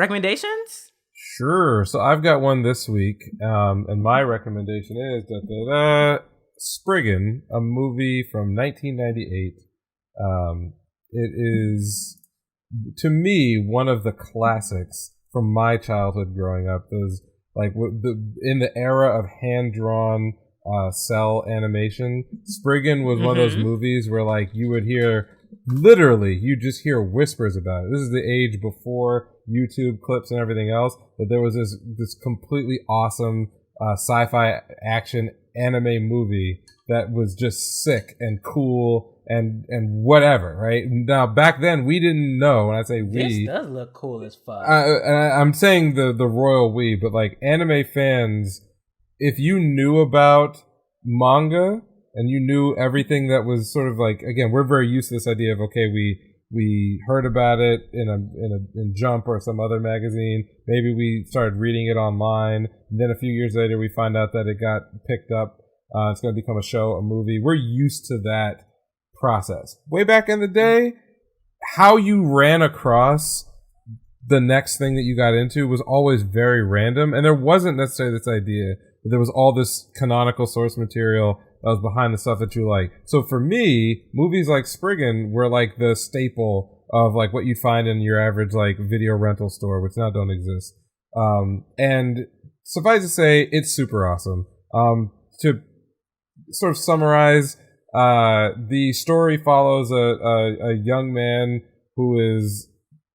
Recommendations? Sure. So I've got one this week, and my recommendation is Spriggan, a movie from 1998. It is, to me, one of the classics from my childhood growing up. Those in the era of hand-drawn cell animation, Spriggan was one of those movies where like you would hear, literally, you just hear whispers about it. This is the age before YouTube clips and everything else, that there was this completely awesome sci-fi action anime movie that was just sick and cool and whatever, right? Now, back then, we didn't know. When I say we, this does look cool as fuck. I'm saying the royal we, but like anime fans, if you knew about manga and you knew everything that was sort of like, again, we're very used to this idea of, okay, we heard about it in Jump or some other magazine. Maybe we started reading it online. And then a few years later, we find out that it got picked up. It's going to become a show, a movie. We're used to that process. Way back in the day, how you ran across the next thing that you got into was always very random. And there wasn't necessarily this idea that there was all this canonical source material that was behind the stuff that you like. So for me, movies like Spriggan were like the staple of like what you'd find in your average like video rental store, which now don't exist. And suffice to say, it's super awesome. To sort of summarize, the story follows a young man who is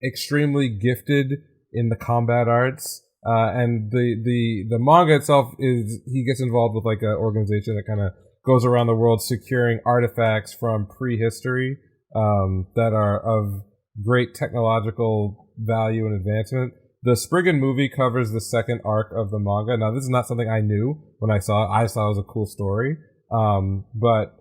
extremely gifted in the combat arts. And the manga itself is, he gets involved with like an organization that kind of goes around the world securing artifacts from prehistory that are of great technological value and advancement. The Spriggan movie covers the second arc of the manga. Now, this is not something I knew when I saw it. I just thought it was a cool story. But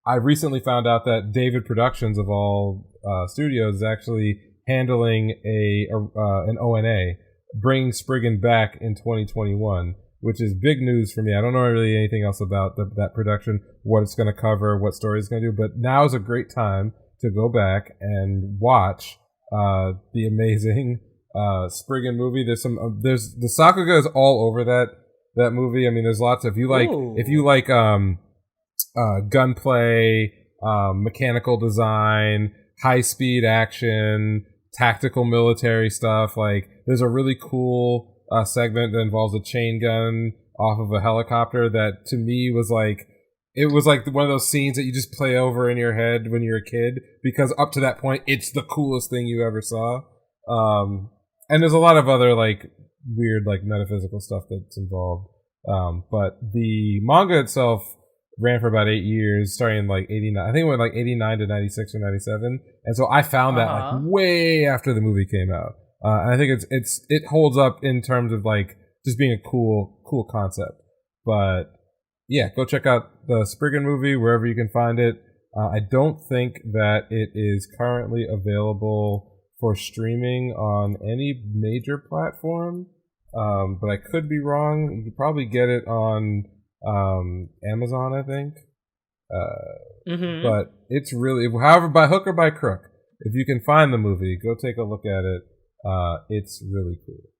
I recently found out that David Productions, of all studios, is actually handling an ONA, bringing Spriggan back in 2021. Which is big news for me. I don't know really anything else about that production, what it's going to cover, what story it's going to do. But now is a great time to go back and watch the amazing Spriggan movie. There's the Sakuga is all over that movie. I mean, there's lots of, if you like gunplay, mechanical design, high speed action, tactical military stuff. Like, there's a really cool segment that involves a chain gun off of a helicopter that to me was like, it was like one of those scenes that you just play over in your head when you're a kid, because up to that point it's the coolest thing you ever saw. And there's a lot of other like weird like metaphysical stuff that's involved. But the manga itself ran for about 8 years, starting in like 89. I think it went like 89 to 96 or 97. And so I found that like way after the movie came out. And I think it holds up in terms of like just being a cool concept. But yeah, go check out the Spriggan movie wherever you can find it. I don't think that it is currently available for streaming on any major platform, but I could be wrong. You could probably get it on Amazon, I think. But it's really, however, by hook or by crook, if you can find the movie, go take a look at it. It's really cool.